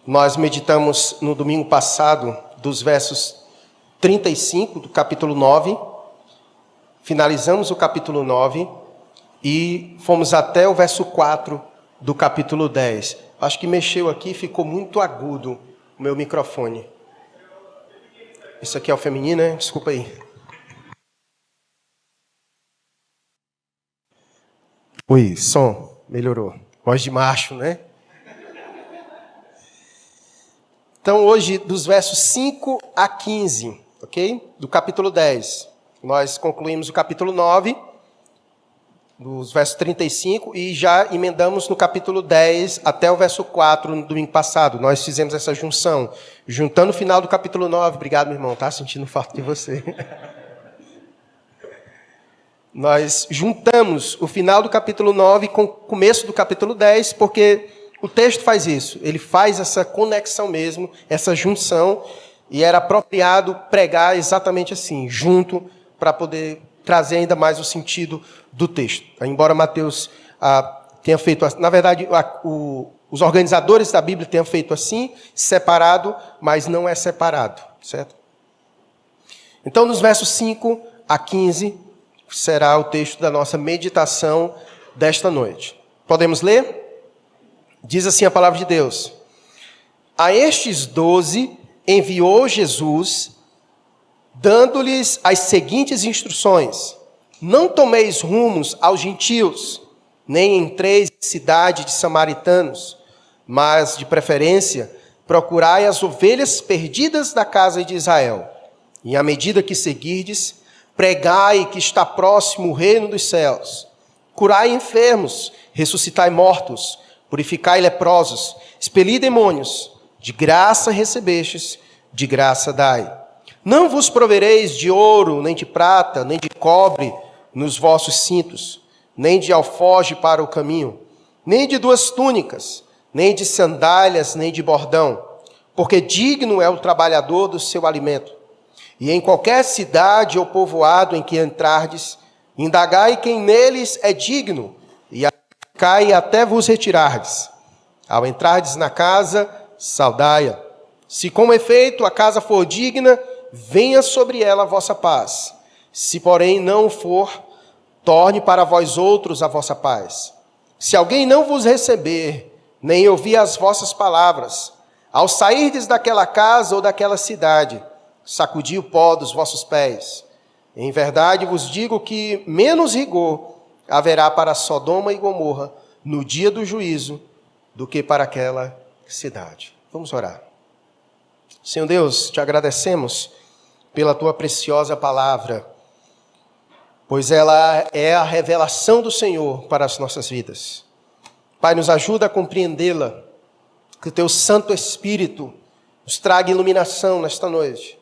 Nós meditamos no domingo passado dos versos 35 do capítulo 9, finalizamos o capítulo 9 e fomos até o verso 4 do capítulo 10. Acho que mexeu aqui, ficou muito agudo o meu microfone. Isso aqui é o feminino, né? Desculpa aí. Oi, som, melhorou. Voz de macho, né? Então, hoje, dos versos 5 a 15, ok? Do capítulo 10. Nós concluímos o capítulo 9, dos versos 35, e já emendamos no capítulo 10 até o verso 4, no domingo passado. Nós fizemos essa junção, juntando o final do capítulo 9. Obrigado, meu irmão, tá sentindo falta de você. Nós juntamos o final do capítulo 9 com o começo do capítulo 10, porque o texto faz isso, ele faz essa conexão mesmo, essa junção, e era apropriado pregar exatamente assim, junto, para poder trazer ainda mais o sentido do texto. Embora Mateus tenha feito, na verdade, os organizadores da Bíblia tenham feito assim, separado, mas não é separado, certo? Então, nos versos 5 a 15, será o texto da nossa meditação desta noite. Podemos ler? Diz assim a palavra de Deus: a estes 12 enviou Jesus, dando-lhes as seguintes instruções: não tomeis rumos aos gentios, nem entreis em cidade de samaritanos, mas, de preferência, procurai as ovelhas perdidas da casa de Israel. E à medida que seguirdes, pregai que está próximo o reino dos céus. Curai enfermos, ressuscitai mortos, purificai leprosos, expeli demônios. De graça recebestes, de graça dai. Não vos provereis de ouro, nem de prata, nem de cobre nos vossos cintos, nem de alforje para o caminho, nem de 2 túnicas, nem de sandálias, nem de bordão, porque digno é o trabalhador do seu alimento. E em qualquer cidade ou povoado em que entrardes, indagai quem neles é digno, e cai até vos retirardes. Ao entrardes na casa, saudai-a. Se com efeito a casa for digna, venha sobre ela a vossa paz. Se porém não for, torne para vós outros a vossa paz. Se alguém não vos receber, nem ouvir as vossas palavras, ao sairdes daquela casa ou daquela cidade, sacudi o pó dos vossos pés. Em verdade vos digo que menos rigor haverá para Sodoma e Gomorra no dia do juízo do que para aquela cidade. Vamos orar. Senhor Deus, te agradecemos pela tua preciosa palavra, pois ela é a revelação do Senhor para as nossas vidas. Pai, nos ajuda a compreendê-la, que o teu Santo Espírito nos traga iluminação nesta noite,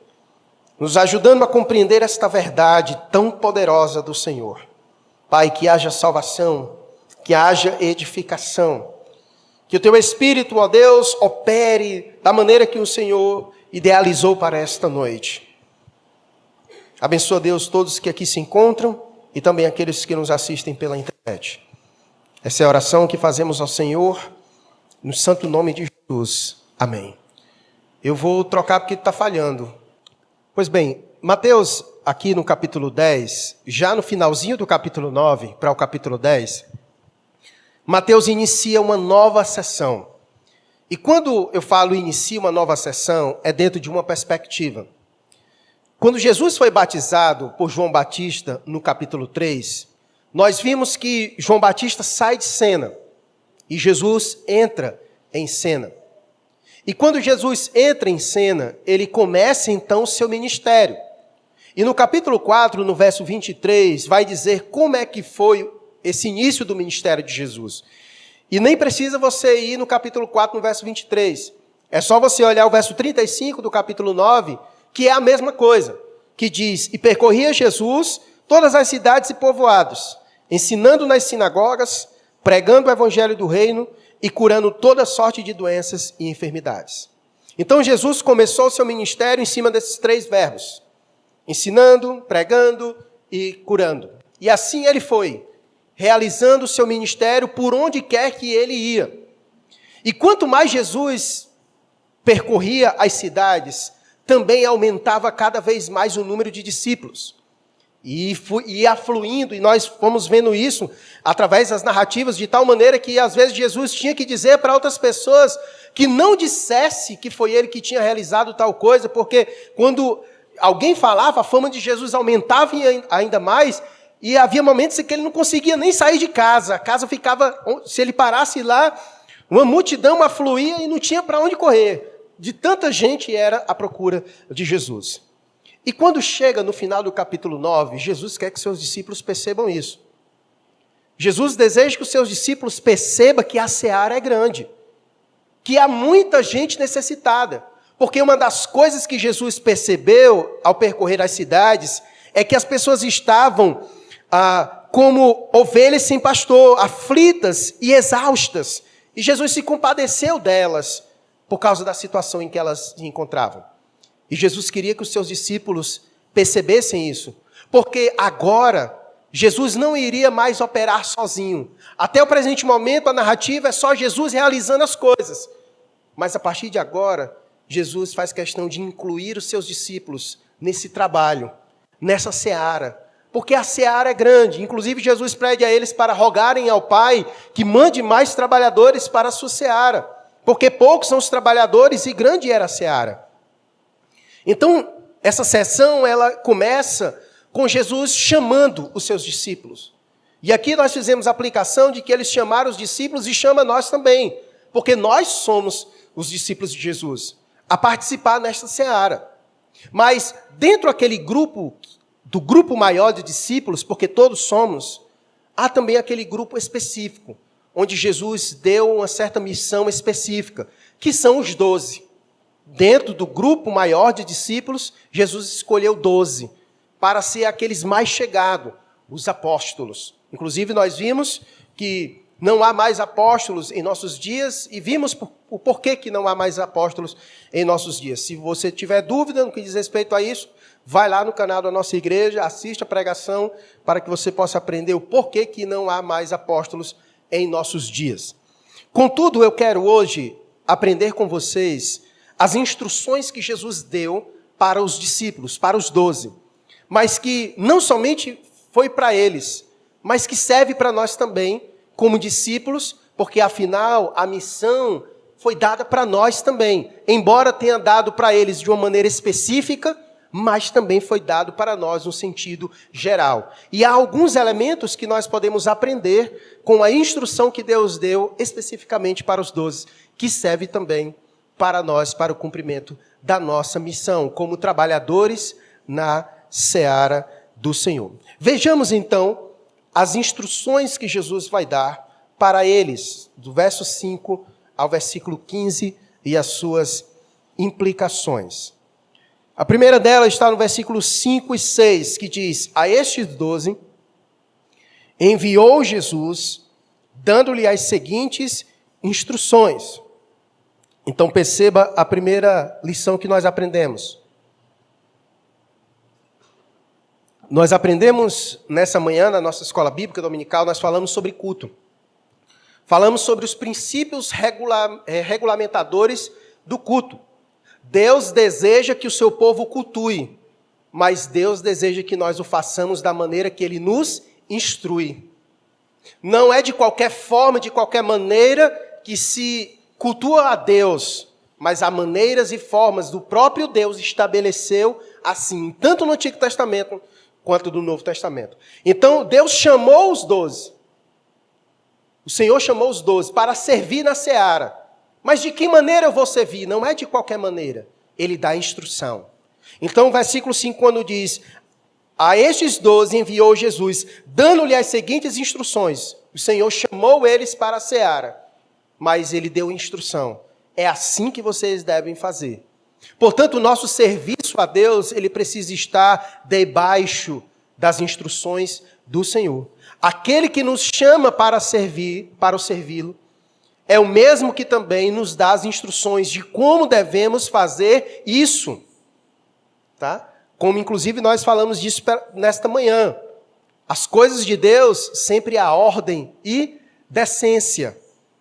nos ajudando a compreender esta verdade tão poderosa do Senhor. Pai, que haja salvação, que haja edificação, que o teu Espírito, ó Deus, opere da maneira que o Senhor idealizou para esta noite. Abençoa, Deus, todos que aqui se encontram e também aqueles que nos assistem pela internet. Essa é a oração que fazemos ao Senhor, no santo nome de Jesus. Amém. Eu vou trocar porque está falhando. Pois bem, Mateus, aqui no capítulo 10, já no finalzinho do capítulo 9 para o capítulo 10, Mateus inicia uma nova sessão. E quando eu falo inicia uma nova sessão, é dentro de uma perspectiva. Quando Jesus foi batizado por João Batista, no capítulo 3, nós vimos que João Batista sai de cena e Jesus entra em cena. E quando Jesus entra em cena, ele começa então o seu ministério. E no capítulo 4, no verso 23, vai dizer como é que foi esse início do ministério de Jesus. E nem precisa você ir no capítulo 4, no verso 23. É só você olhar o verso 35 do capítulo 9, que é a mesma coisa, que diz: e percorria Jesus todas as cidades e povoados, ensinando nas sinagogas, pregando o evangelho do reino e curando toda sorte de doenças e enfermidades. Então Jesus começou o seu ministério em cima desses 3 verbos: ensinando, pregando e curando. E assim ele foi, realizando o seu ministério por onde quer que ele ia. E quanto mais Jesus percorria as cidades, também aumentava cada vez mais o número de discípulos. E ia fluindo, e nós fomos vendo isso através das narrativas, de tal maneira que às vezes Jesus tinha que dizer para outras pessoas que não dissesse que foi ele que tinha realizado tal coisa, porque quando alguém falava, a fama de Jesus aumentava ainda mais, e havia momentos em que ele não conseguia nem sair de casa. A casa ficava, se ele parasse lá, uma multidão afluía e não tinha para onde correr. De tanta gente era a procura de Jesus. E quando chega no final do capítulo 9, Jesus quer que seus discípulos percebam isso. Jesus deseja que os seus discípulos percebam que a seara é grande, que há muita gente necessitada. Porque uma das coisas que Jesus percebeu ao percorrer as cidades é que as pessoas estavam como ovelhas sem pastor, aflitas e exaustas. E Jesus se compadeceu delas por causa da situação em que elas se encontravam. E Jesus queria que os seus discípulos percebessem isso, porque agora Jesus não iria mais operar sozinho. Até o presente momento, a narrativa é só Jesus realizando as coisas. Mas a partir de agora, Jesus faz questão de incluir os seus discípulos nesse trabalho, nessa seara, porque a seara é grande. Inclusive, Jesus pede a eles para rogarem ao Pai que mande mais trabalhadores para a sua seara, porque poucos são os trabalhadores e grande era a seara. Então, essa sessão, ela começa com Jesus chamando os seus discípulos. E aqui nós fizemos a aplicação de que eles chamaram os discípulos e chama nós também, porque nós somos os discípulos de Jesus, a participar nesta seara. Mas dentro daquele grupo, do grupo maior de discípulos, porque todos somos, há também aquele grupo específico, onde Jesus deu uma certa missão específica, que são os 12. Dentro do grupo maior de discípulos, Jesus escolheu 12, para ser aqueles mais chegados, os apóstolos. Inclusive, nós vimos que não há mais apóstolos em nossos dias, e vimos o porquê que não há mais apóstolos em nossos dias. Se você tiver dúvida no que diz respeito a isso, vai lá no canal da nossa igreja, assista a pregação, para que você possa aprender o porquê que não há mais apóstolos em nossos dias. Contudo, eu quero hoje aprender com vocês as instruções que Jesus deu para os discípulos, para os 12, mas que não somente foi para eles, mas que serve para nós também, como discípulos, porque afinal a missão foi dada para nós também, embora tenha dado para eles de uma maneira específica, mas também foi dado para nós no sentido geral. E há alguns elementos que nós podemos aprender com a instrução que Deus deu especificamente para os 12, que serve também para nós, para o cumprimento da nossa missão, como trabalhadores na seara do Senhor. Vejamos, então, as instruções que Jesus vai dar para eles, do verso 5 ao versículo 15, e as suas implicações. A primeira delas está no versículo 5 e 6, que diz: a estes 12, enviou Jesus, dando-lhe as seguintes instruções. Então perceba a primeira lição que nós aprendemos. Nós aprendemos nessa manhã, na nossa escola bíblica dominical, nós falamos sobre culto. Falamos sobre os princípios regulamentadores do culto. Deus deseja que o seu povo cultue, mas Deus deseja que nós o façamos da maneira que Ele nos instrui. Não é de qualquer forma, de qualquer maneira que se cultua a Deus, mas há maneiras e formas do próprio Deus estabeleceu assim, tanto no Antigo Testamento quanto no Novo Testamento. Então, Deus chamou os 12. O Senhor chamou os 12 para servir na seara. Mas de que maneira eu vou servir? Não é de qualquer maneira. Ele dá instrução. Então, o versículo 5, quando diz: a estes 12 enviou Jesus, dando-lhe as seguintes instruções. O Senhor chamou eles para a seara, mas Ele deu instrução. É assim que vocês devem fazer. Portanto, o nosso serviço a Deus, ele precisa estar debaixo das instruções do Senhor. Aquele que nos chama para servir, para o servi-lo, é o mesmo que também nos dá as instruções de como devemos fazer isso. Tá? Como inclusive nós falamos disso nesta manhã. As coisas de Deus sempre há ordem e decência.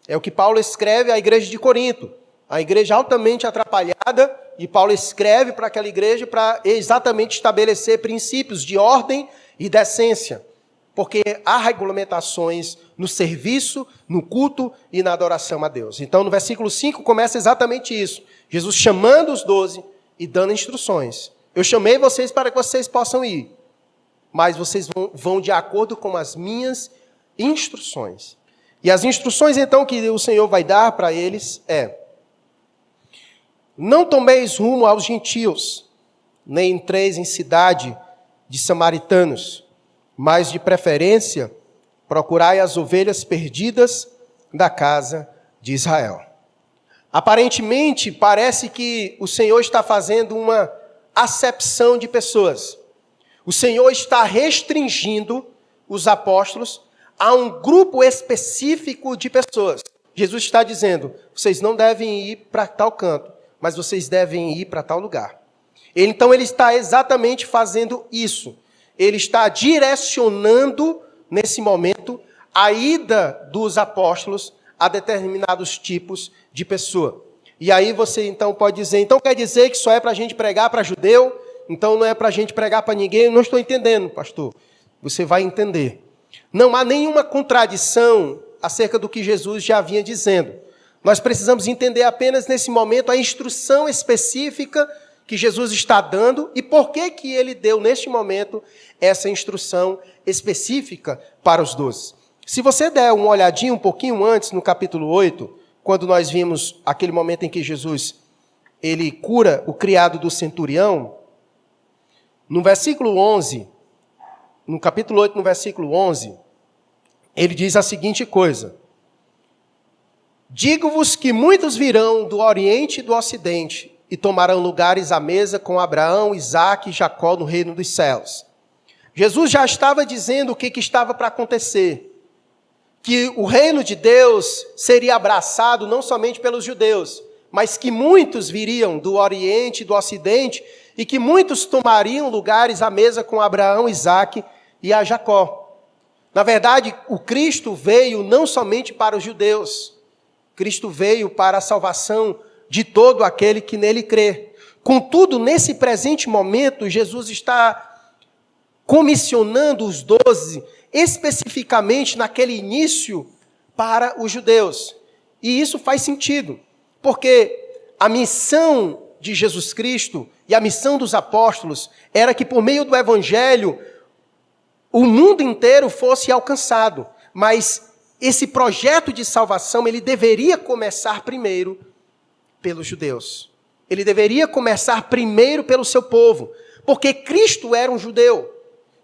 É o que Paulo escreve à igreja de Corinto. A igreja altamente atrapalhada, e Paulo escreve para aquela igreja para exatamente estabelecer princípios de ordem e decência. Porque há regulamentações no serviço, no culto e na adoração a Deus. Então, no versículo 5 começa exatamente isso. Jesus chamando os 12 e dando instruções. Eu chamei vocês para que vocês possam ir, mas vocês vão de acordo com as minhas instruções. E as instruções, então, que o Senhor vai dar para eles é: não tomeis rumo aos gentios, nem entreis em cidade de samaritanos, mas de preferência procurai as ovelhas perdidas da casa de Israel. Aparentemente, parece que o Senhor está fazendo uma acepção de pessoas. O Senhor está restringindo os apóstolos a um grupo específico de pessoas. Jesus está dizendo: vocês não devem ir para tal canto, mas vocês devem ir para tal lugar. Então ele está exatamente fazendo isso. Ele está direcionando, nesse momento, a ida dos apóstolos a determinados tipos de pessoa. E aí você então pode dizer: então quer dizer que só é para a gente pregar para judeu? Então não é para a gente pregar para ninguém? Eu não estou entendendo, pastor. Você vai entender. Não há nenhuma contradição acerca do que Jesus já vinha dizendo. Nós precisamos entender apenas nesse momento a instrução específica que Jesus está dando e por que ele deu neste momento essa instrução específica para os 12. Se você der uma olhadinha um pouquinho antes, no capítulo 8, quando nós vimos aquele momento em que Jesus ele cura o criado do centurião, no versículo 11, no capítulo 8, no versículo 11, ele diz a seguinte coisa: digo-vos que muitos virão do Oriente e do Ocidente e tomarão lugares à mesa com Abraão, Isaque e Jacó no reino dos céus. Jesus já estava dizendo o que estava para acontecer. Que o reino de Deus seria abraçado não somente pelos judeus, mas que muitos viriam do Oriente e do Ocidente e que muitos tomariam lugares à mesa com Abraão, Isaque e a Jacó. Na verdade, o Cristo veio não somente para os judeus. Cristo veio para a salvação de todo aquele que nele crê. Contudo, nesse presente momento, Jesus está comissionando os 12, especificamente naquele início, para os judeus. E isso faz sentido, porque a missão de Jesus Cristo e a missão dos apóstolos era que, por meio do Evangelho, o mundo inteiro fosse alcançado. Mas esse projeto de salvação, ele deveria começar primeiro pelos judeus. Ele deveria começar primeiro pelo seu povo, porque Cristo era um judeu.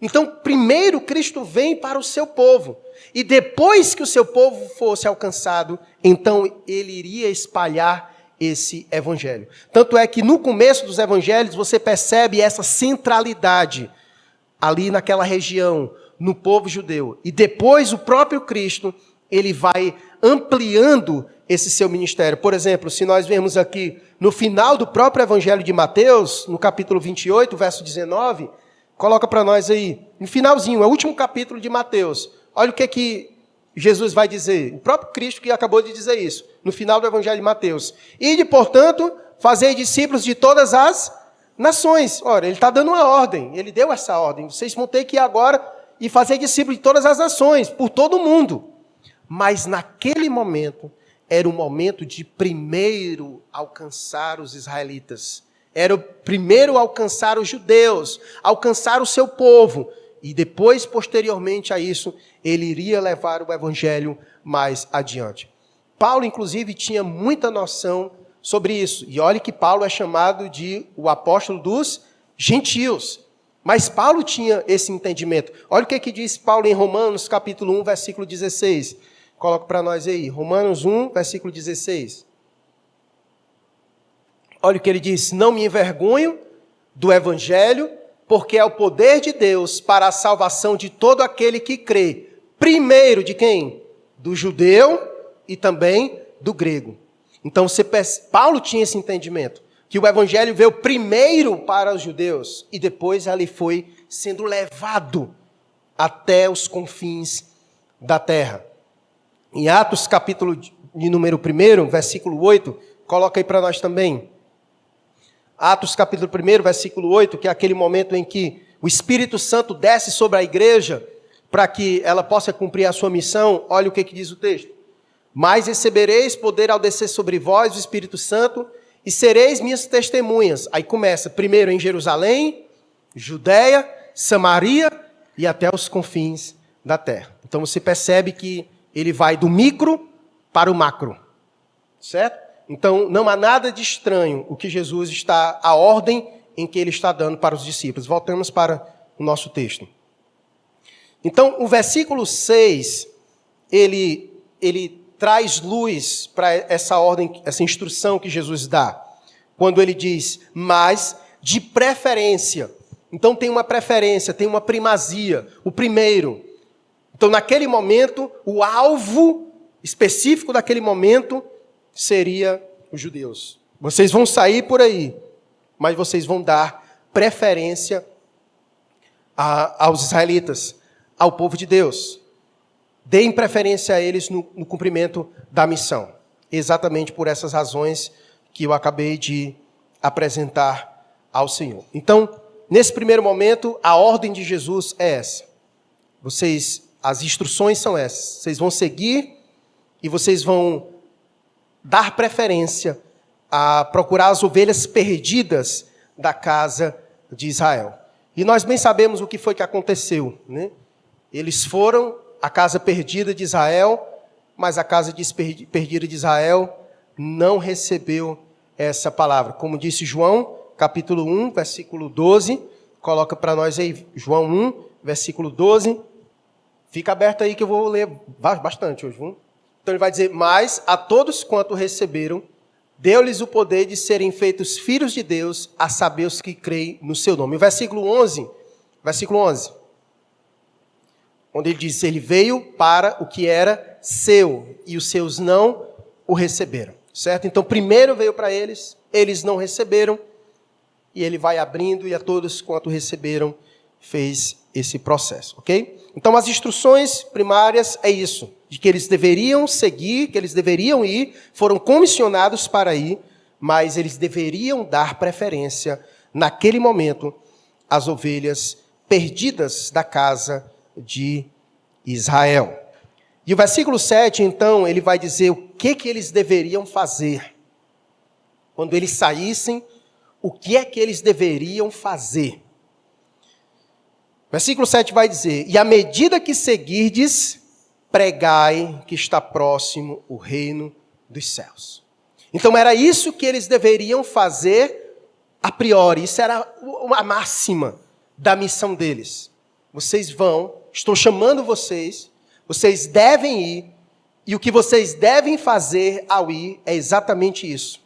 Então, primeiro Cristo vem para o seu povo, e depois que o seu povo fosse alcançado, então ele iria espalhar esse evangelho. Tanto é que no começo dos evangelhos você percebe essa centralidade ali naquela região, no povo judeu. E depois o próprio Cristo, ele vai ampliando esse seu ministério. Por exemplo, se nós vemos aqui no final do próprio Evangelho de Mateus, no capítulo 28, verso 19, coloca para nós aí, no finalzinho, é o último capítulo de Mateus. Olha o que Jesus vai dizer, o próprio Cristo que acabou de dizer isso, no final do Evangelho de Mateus. Ide, portanto, fazei discípulos de todas as nações. Ora, ele está dando uma ordem, ele deu essa ordem. Vocês vão ter que ir agora e fazer discípulos de todas as nações, por todo o mundo. Mas naquele momento, era o momento de primeiro alcançar os israelitas. Era o primeiro alcançar os judeus, alcançar o seu povo. E depois, posteriormente a isso, ele iria levar o evangelho mais adiante. Paulo, inclusive, tinha muita noção sobre isso. E olhe que Paulo é chamado de o apóstolo dos gentios. Mas Paulo tinha esse entendimento. Olha o que diz Paulo em Romanos, capítulo 1, versículo 16. Coloca para nós aí, Romanos 1, versículo 16. Olha o que ele diz: não me envergonho do evangelho, porque é o poder de Deus para a salvação de todo aquele que crê. Primeiro de quem? Do judeu e também do grego. Então, Paulo tinha esse entendimento, que o evangelho veio primeiro para os judeus e depois ele foi sendo levado até os confins da terra. Em Atos, capítulo de número 1, versículo 8, coloca aí para nós também. Atos capítulo 1, versículo 8, que é aquele momento em que o Espírito Santo desce sobre a igreja para que ela possa cumprir a sua missão. Olha o que diz o texto. Mas recebereis poder ao descer sobre vós o Espírito Santo e sereis minhas testemunhas. Aí começa, primeiro em Jerusalém, Judeia, Samaria e até os confins da terra. Então você percebe que ele vai do micro para o macro, certo? Então não há nada de estranho o que Jesus está, a ordem em que ele está dando para os discípulos. Voltamos para o nosso texto. Então o versículo 6, ele traz luz para essa ordem, essa instrução que Jesus dá. Quando ele diz, mas de preferência. Então tem uma preferência, tem uma primazia, o primeiro. Então naquele momento, o alvo específico daquele momento seria os judeus. Vocês vão sair por aí, mas vocês vão dar preferência aos israelitas, ao povo de Deus. Deem preferência a eles no cumprimento da missão. Exatamente por essas razões que eu acabei de apresentar ao Senhor. Então, nesse primeiro momento, a ordem de Jesus é essa. As instruções são essas. Vocês vão seguir e vocês vão dar preferência a procurar as ovelhas perdidas da casa de Israel. E nós bem sabemos o que foi que aconteceu, né? Eles foram a casa perdida de Israel, mas a casa perdida de Israel não recebeu essa palavra. Como disse João, capítulo 1, versículo 12, coloca para nós aí, João 1, versículo 12. Fica aberto aí que eu vou ler bastante hoje. Viu? Então ele vai dizer, mas a todos quanto receberam, deu-lhes o poder de serem feitos filhos de Deus, a saber os que creem no seu nome. O versículo 11, onde ele diz, ele veio para o que era seu, e os seus não o receberam. Certo? Então, primeiro veio para eles, eles não receberam, e ele vai abrindo, e a todos quanto receberam, fez esse processo. Ok? Então, as instruções primárias é isso, de que eles deveriam seguir, que eles deveriam ir, foram comissionados para ir, mas eles deveriam dar preferência, naquele momento, às ovelhas perdidas da casa de Israel. E o versículo 7, então, ele vai dizer o que eles deveriam fazer. Quando eles saíssem, o que é que eles deveriam fazer? Versículo 7 vai dizer, e à medida que seguirdes, pregai que está próximo o reino dos céus. Então era isso que eles deveriam fazer a priori, isso era a máxima da missão deles. Vocês vão, estou chamando vocês, vocês devem ir, e o que vocês devem fazer ao ir é exatamente isso.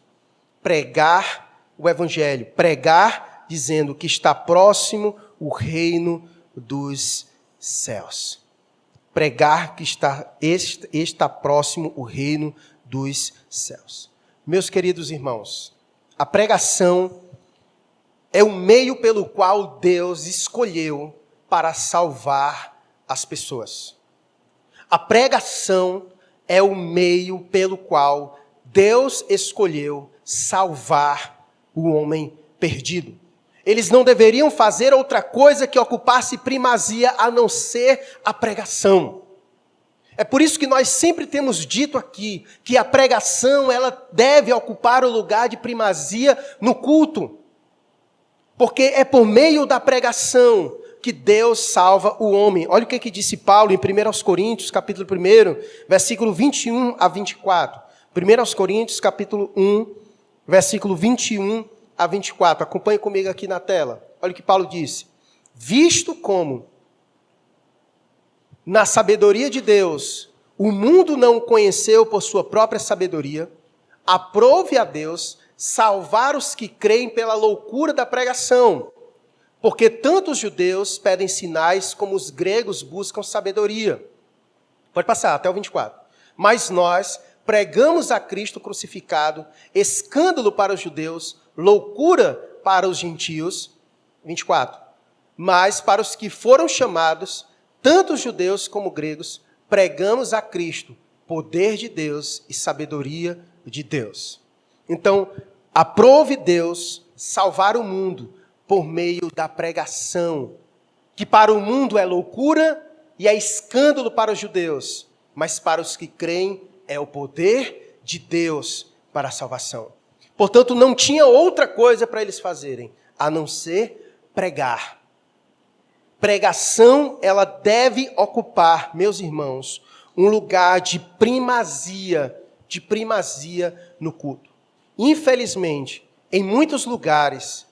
Pregar o evangelho, pregar dizendo que está próximo o reino dos céus. Pregar que está próximo o reino dos céus. Meus queridos irmãos, a pregação é o meio pelo qual Deus escolheu para salvar as pessoas. A pregação é o meio pelo qual Deus escolheu salvar o homem perdido. Eles não deveriam fazer outra coisa que ocupasse primazia a não ser a pregação. É por isso que nós sempre temos dito aqui que a pregação ela deve ocupar o lugar de primazia no culto. Porque é por meio da pregação que Deus salva o homem. Olha o que disse Paulo em 1 Coríntios, capítulo 1, versículo 21 a 24. 1 Coríntios, capítulo 1, versículo 21 a 24. Acompanhe comigo aqui na tela. Olha o que Paulo disse. Visto como, na sabedoria de Deus, o mundo não o conheceu por sua própria sabedoria, aprove a Deus salvar os que creem pela loucura da pregação. Porque tanto os judeus pedem sinais como os gregos buscam sabedoria. Pode passar até o 24. Mas nós pregamos a Cristo crucificado, escândalo para os judeus, loucura para os gentios. 24. Mas para os que foram chamados, tanto os judeus como gregos, pregamos a Cristo, poder de Deus e sabedoria de Deus. Então, aprove Deus salvar o mundo por meio da pregação, que para o mundo é loucura e é escândalo para os judeus, mas para os que creem é o poder de Deus para a salvação. Portanto, não tinha outra coisa para eles fazerem, a não ser pregar. Pregação, ela deve ocupar, meus irmãos, um lugar de primazia no culto. Infelizmente, em muitos lugares,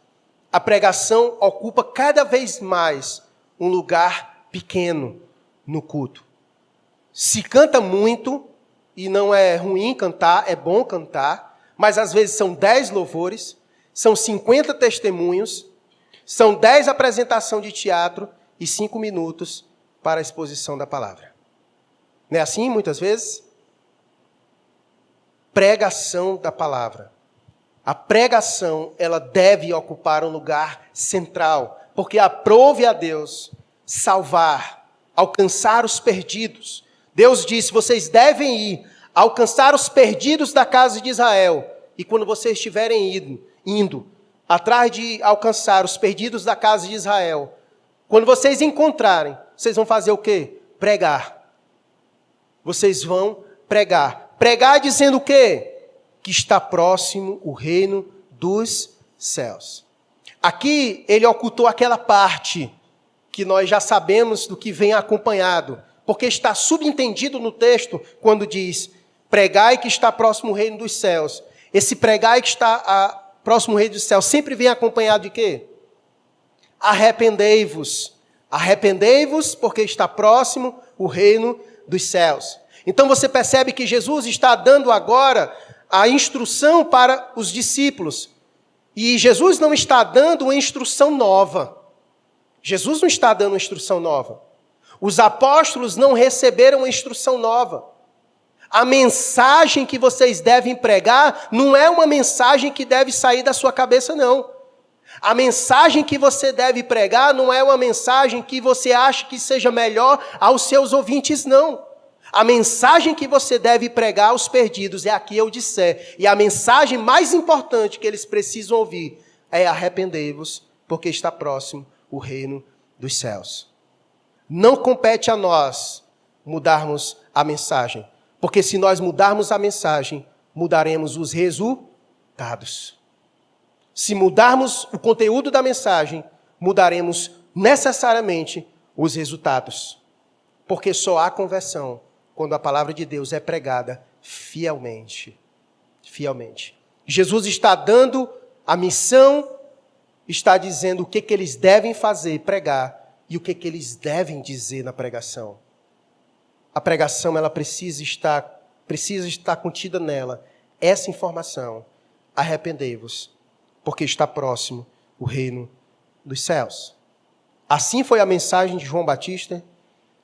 a pregação ocupa cada vez mais um lugar pequeno no culto. Se canta muito, e não é ruim cantar, é bom cantar, mas às vezes são 10 louvores, são 50 testemunhos, são 10 apresentações de teatro e 5 minutos para a exposição da palavra. Não é assim muitas vezes? Pregação da palavra. A pregação, ela deve ocupar um lugar central, porque aprove a Deus salvar, alcançar os perdidos. Deus disse, vocês devem ir alcançar os perdidos da casa de Israel. E quando vocês estiverem indo atrás de alcançar os perdidos da casa de Israel, quando vocês encontrarem, vocês vão fazer o quê? Pregar. Vocês vão pregar. Pregar dizendo o quê? Que está próximo o reino dos céus. Aqui ele ocultou aquela parte que nós já sabemos do que vem acompanhado, porque está subentendido no texto quando diz, pregai que está próximo o reino dos céus. Esse pregai que está próximo o reino dos céus sempre vem acompanhado de quê? Arrependei-vos. Arrependei-vos porque está próximo o reino dos céus. Então você percebe que Jesus está dando agora a instrução para os discípulos. E Jesus não está dando uma instrução nova. Jesus não está dando uma instrução nova. Os apóstolos não receberam uma instrução nova. A mensagem que vocês devem pregar não é uma mensagem que deve sair da sua cabeça, não. A mensagem que você deve pregar não é uma mensagem que você acha que seja melhor aos seus ouvintes, não. A mensagem que você deve pregar aos perdidos é a que eu disser. E a mensagem mais importante que eles precisam ouvir é arrependei-vos, porque está próximo o reino dos céus. Não compete a nós mudarmos a mensagem, porque se nós mudarmos a mensagem, mudaremos os resultados. Se mudarmos o conteúdo da mensagem, mudaremos necessariamente os resultados. Porque só há conversão quando a palavra de Deus é pregada fielmente. Fielmente. Jesus está dando a missão, está dizendo o que eles devem fazer, pregar, e o que eles devem dizer na pregação. A pregação, ela precisa estar contida nela essa informação. Arrependei-vos, porque está próximo o reino dos céus. Assim foi a mensagem de João Batista,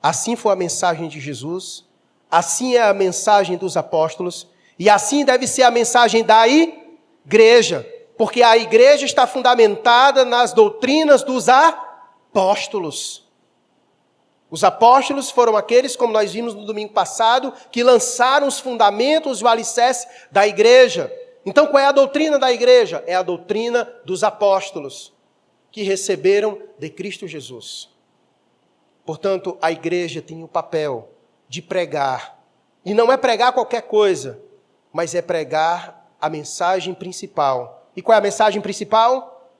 assim foi a mensagem de Jesus, assim é a mensagem dos apóstolos, e assim deve ser a mensagem da igreja, porque a igreja está fundamentada nas doutrinas dos apóstolos. Os apóstolos foram aqueles, como nós vimos no domingo passado, que lançaram os fundamentos e o alicerce da igreja. Então, qual é a doutrina da igreja? É a doutrina dos apóstolos, que receberam de Cristo Jesus. Portanto, a igreja tem o papel de pregar. E não é pregar qualquer coisa, mas é pregar a mensagem principal. E qual é a mensagem principal?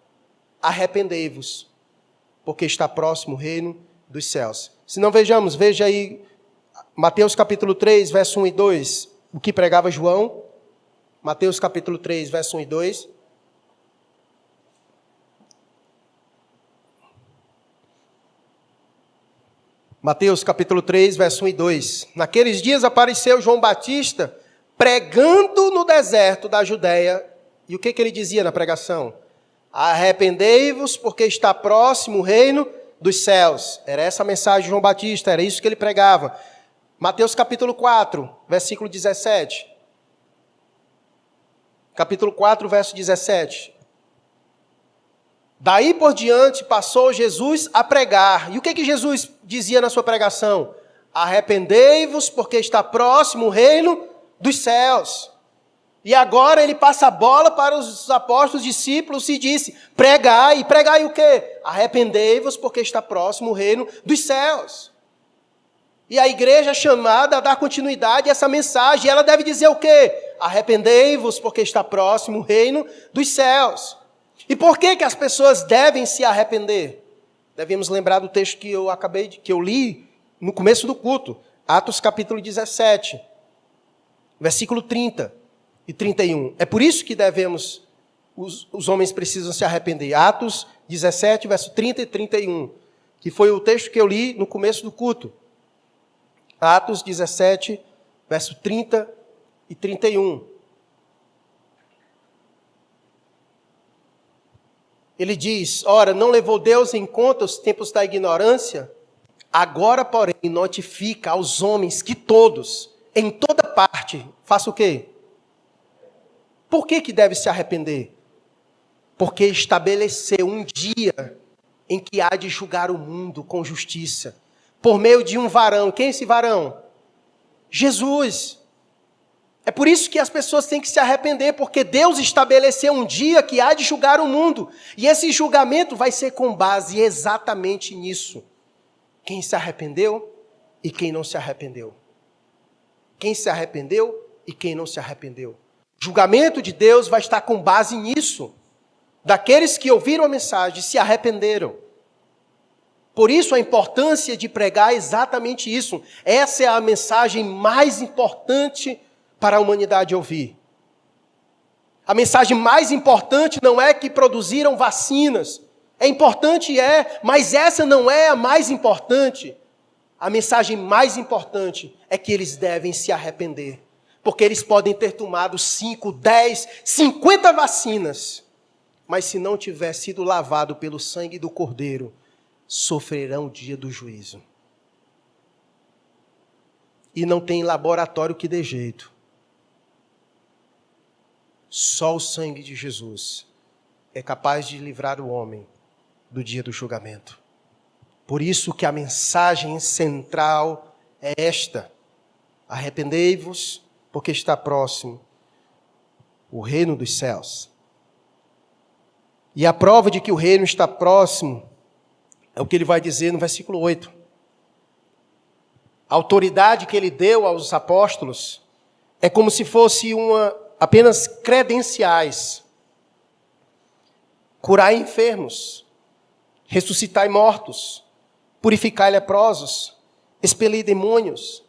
Arrependei-vos, porque está próximo o reino dos céus. Se não vejamos, veja aí Mateus capítulo 3, verso 1 e 2, o que pregava João. Mateus capítulo 3, verso 1 e 2. Mateus capítulo 3, verso 1 e 2. Naqueles dias apareceu João Batista pregando no deserto da Judéia. E o que ele dizia na pregação? Arrependei-vos, porque está próximo o reino dos céus. Era essa a mensagem de João Batista, era isso que ele pregava. Mateus capítulo 4, versículo 17. Capítulo 4, verso 17. Daí por diante passou Jesus a pregar. E o que Jesus dizia na sua pregação? Arrependei-vos, porque está próximo o reino dos céus. E agora ele passa a bola para os apóstolos, discípulos, e disse: pregai. E pregai o quê? Arrependei-vos, porque está próximo o reino dos céus. E a igreja é chamada a dar continuidade a essa mensagem. Ela deve dizer o quê? Arrependei-vos, porque está próximo o reino dos céus. E por que as pessoas devem se arrepender? Devemos lembrar do texto que eu li no começo do culto. Atos capítulo 17, versículo 30 e 31. É por isso que os homens precisam se arrepender. Atos 17, verso 30 e 31, que foi o texto que eu li no começo do culto. Atos 17, verso 30 e 31. Ele diz: ora, não levou Deus em conta os tempos da ignorância? Agora, porém, notifica aos homens que todos, em toda parte, façam o quê? Por que deve se arrepender? Porque estabeleceu um dia em que há de julgar o mundo com justiça, por meio de um varão. Quem é esse varão? Jesus. É por isso que as pessoas têm que se arrepender, porque Deus estabeleceu um dia que há de julgar o mundo. E esse julgamento vai ser com base exatamente nisso. Quem se arrependeu e quem não se arrependeu. Quem se arrependeu e quem não se arrependeu. O julgamento de Deus vai estar com base nisso. Daqueles que ouviram a mensagem e se arrependeram. Por isso a importância de pregar exatamente isso. Essa é a mensagem mais importante para a humanidade ouvir. A mensagem mais importante não é que produziram vacinas. É importante, mas essa não é a mais importante. A mensagem mais importante é que eles devem se arrepender. Porque eles podem ter tomado 5, 10, 50 vacinas. Mas se não tiver sido lavado pelo sangue do Cordeiro, sofrerão o dia do juízo. E não tem laboratório que dê jeito. Só o sangue de Jesus é capaz de livrar o homem do dia do julgamento. Por isso que a mensagem central é esta: arrependei-vos, porque está próximo o reino dos céus. E a prova de que o reino está próximo é o que ele vai dizer no versículo 8. A autoridade que ele deu aos apóstolos é como se fosse apenas credenciais. Curar enfermos, ressuscitar mortos, purificar leprosos, expelir demônios.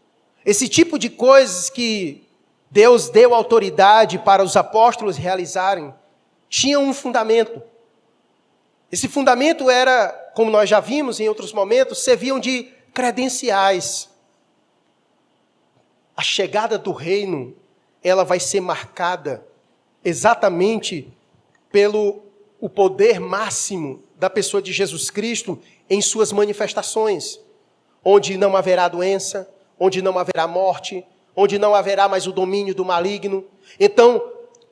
Esse tipo de coisas que Deus deu autoridade para os apóstolos realizarem, tinha um fundamento. Esse fundamento era, como nós já vimos em outros momentos, serviam de credenciais. A chegada do reino, ela vai ser marcada exatamente pelo o poder máximo da pessoa de Jesus Cristo em suas manifestações, onde não haverá doença, onde não haverá morte, onde não haverá mais o domínio do maligno. Então,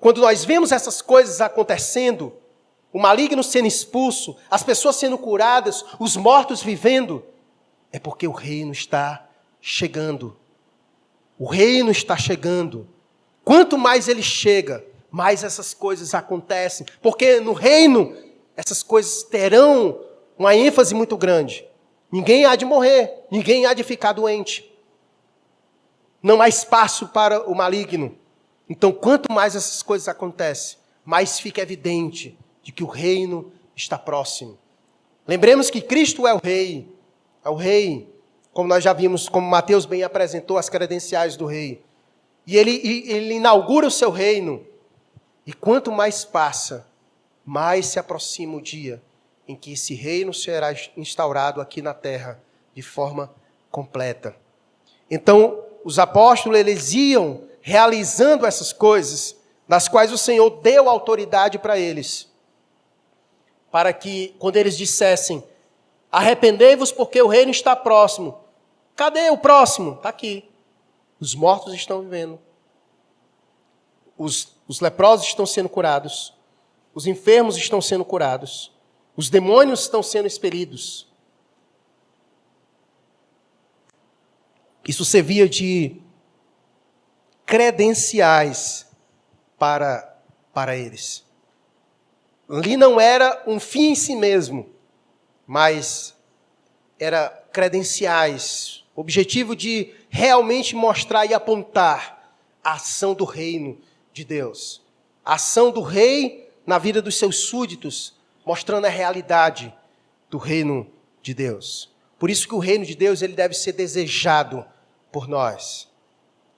quando nós vemos essas coisas acontecendo, o maligno sendo expulso, as pessoas sendo curadas, os mortos vivendo, é porque o reino está chegando. O reino está chegando. Quanto mais ele chega, mais essas coisas acontecem. Porque no reino, essas coisas terão uma ênfase muito grande. Ninguém há de morrer, ninguém há de ficar doente. Não há espaço para o maligno. Então, quanto mais essas coisas acontecem, mais fica evidente de que o reino está próximo. Lembremos que Cristo é o rei, como nós já vimos, como Mateus bem apresentou as credenciais do rei. E ele inaugura o seu reino. E quanto mais passa, mais se aproxima o dia em que esse reino será instaurado aqui na terra de forma completa. Então, os apóstolos, eles iam realizando essas coisas, nas quais o Senhor deu autoridade para eles. Para que, quando eles dissessem, arrependei-vos porque o reino está próximo. Cadê o próximo? Está aqui. Os mortos estão vivendo. Os leprosos estão sendo curados. Os enfermos estão sendo curados. Os demônios estão sendo expelidos. Isso servia de credenciais para eles. Ali não era um fim em si mesmo, mas era credenciais, objetivo de realmente mostrar e apontar a ação do reino de Deus. A ação do rei na vida dos seus súditos, mostrando a realidade do reino de Deus. Por isso que o reino de Deus ele deve ser desejado por nós.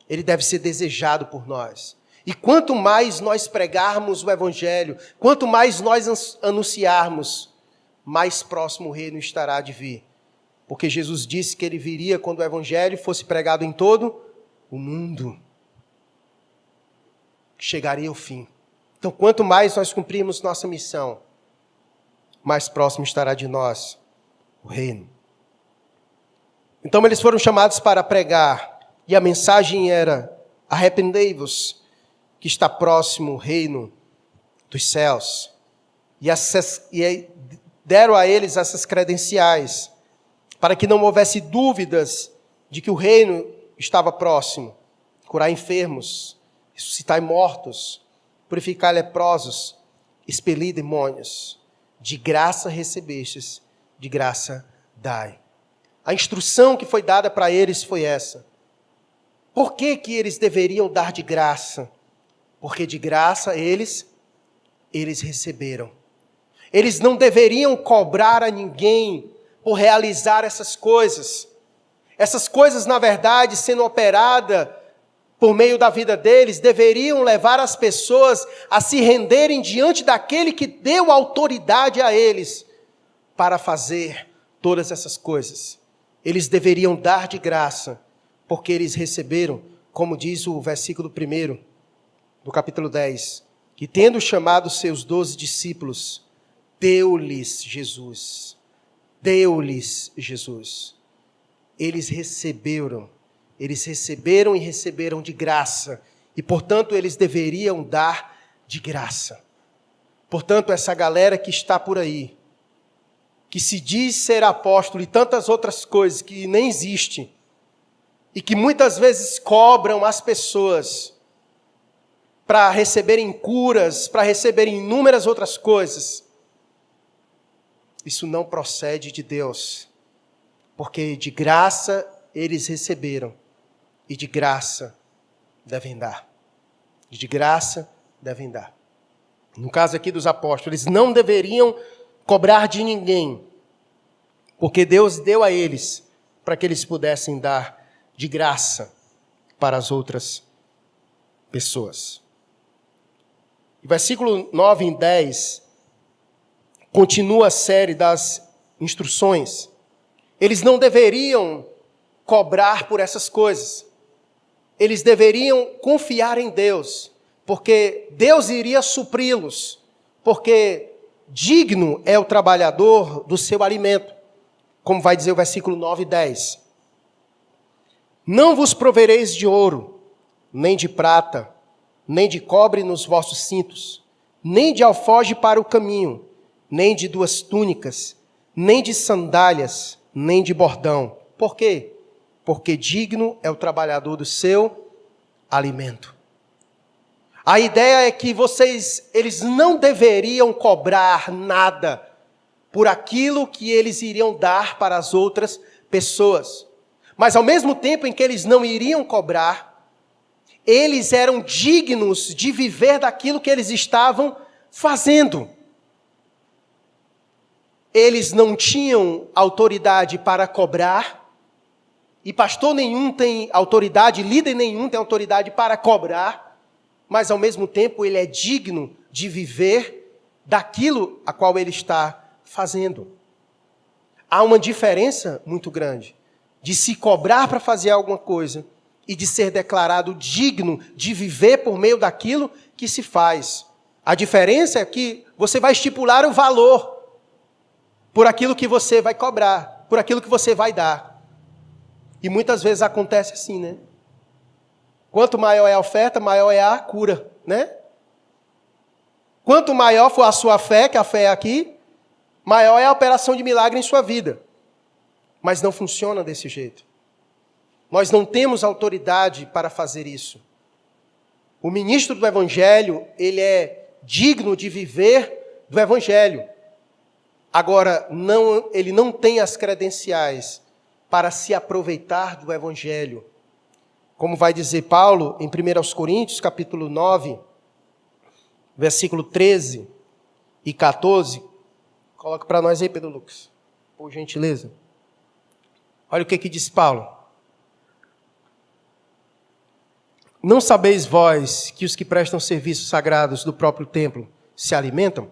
Ele deve ser desejado por nós. E quanto mais nós pregarmos o evangelho, quanto mais nós anunciarmos, mais próximo o reino estará de vir. Porque Jesus disse que ele viria quando o evangelho fosse pregado em todo o mundo. Chegaria ao fim. Então, quanto mais nós cumprirmos nossa missão, mais próximo estará de nós o reino. Então, eles foram chamados para pregar, e a mensagem era: arrependei-vos, que está próximo o reino dos céus. E deram a eles essas credenciais, para que não houvesse dúvidas de que o reino estava próximo. Curar enfermos, ressuscitar mortos, purificar leprosos, expelir demônios. De graça recebestes, de graça dai. A instrução que foi dada para eles foi essa. Por que que eles deveriam dar de graça? Porque de graça eles receberam. Eles não deveriam cobrar a ninguém por realizar essas coisas. Essas coisas, na verdade, sendo operadas por meio da vida deles, deveriam levar as pessoas a se renderem diante daquele que deu autoridade a eles para fazer todas essas coisas. Eles deveriam dar de graça, porque eles receberam, como diz o versículo 1 do capítulo 10, que tendo chamado seus 12 discípulos, deu-lhes Jesus. Deu-lhes Jesus. Eles receberam e receberam de graça. E, portanto, eles deveriam dar de graça. Portanto, essa galera que está por aí, que se diz ser apóstolo e tantas outras coisas que nem existem, e que muitas vezes cobram as pessoas para receberem curas, para receberem inúmeras outras coisas, isso não procede de Deus, porque de graça eles receberam e de graça devem dar. De graça devem dar. No caso aqui dos apóstolos, eles não deveriam cobrar de ninguém, porque Deus deu a eles para que eles pudessem dar de graça para as outras pessoas. E versículo 9 e 10 continua a série das instruções. Eles não deveriam cobrar por essas coisas. Eles deveriam confiar em Deus, porque Deus iria supri-los, porque digno é o trabalhador do seu alimento, como vai dizer o versículo 9 e 10. Não vos provereis de ouro, nem de prata, nem de cobre nos vossos cintos, nem de alforje para o caminho, nem de 2 túnicas, nem de sandálias, nem de bordão. Por quê? Porque digno é o trabalhador do seu alimento. A ideia é que eles não deveriam cobrar nada por aquilo que eles iriam dar para as outras pessoas. Mas ao mesmo tempo em que eles não iriam cobrar, eles eram dignos de viver daquilo que eles estavam fazendo. Eles não tinham autoridade para cobrar, e pastor nenhum tem autoridade, líder nenhum tem autoridade para cobrar, mas ao mesmo tempo ele é digno de viver daquilo a qual ele está fazendo. Há uma diferença muito grande de se cobrar para fazer alguma coisa e de ser declarado digno de viver por meio daquilo que se faz. A diferença é que você vai estipular o valor por aquilo que você vai cobrar, por aquilo que você vai dar. E muitas vezes acontece assim, né? Quanto maior é a oferta, maior é a cura, né? Quanto maior for a sua fé, que a fé é aqui, maior é a operação de milagre em sua vida. Mas não funciona desse jeito. Nós não temos autoridade para fazer isso. O ministro do Evangelho, ele é digno de viver do Evangelho. Agora, ele não tem as credenciais para se aproveitar do Evangelho. Como vai dizer Paulo em 1 Coríntios, capítulo 9, versículo 13 e 14. Coloca para nós aí, Pedro Lucas, por gentileza. Olha o que diz Paulo. Não sabeis vós que os que prestam serviços sagrados do próprio templo se alimentam?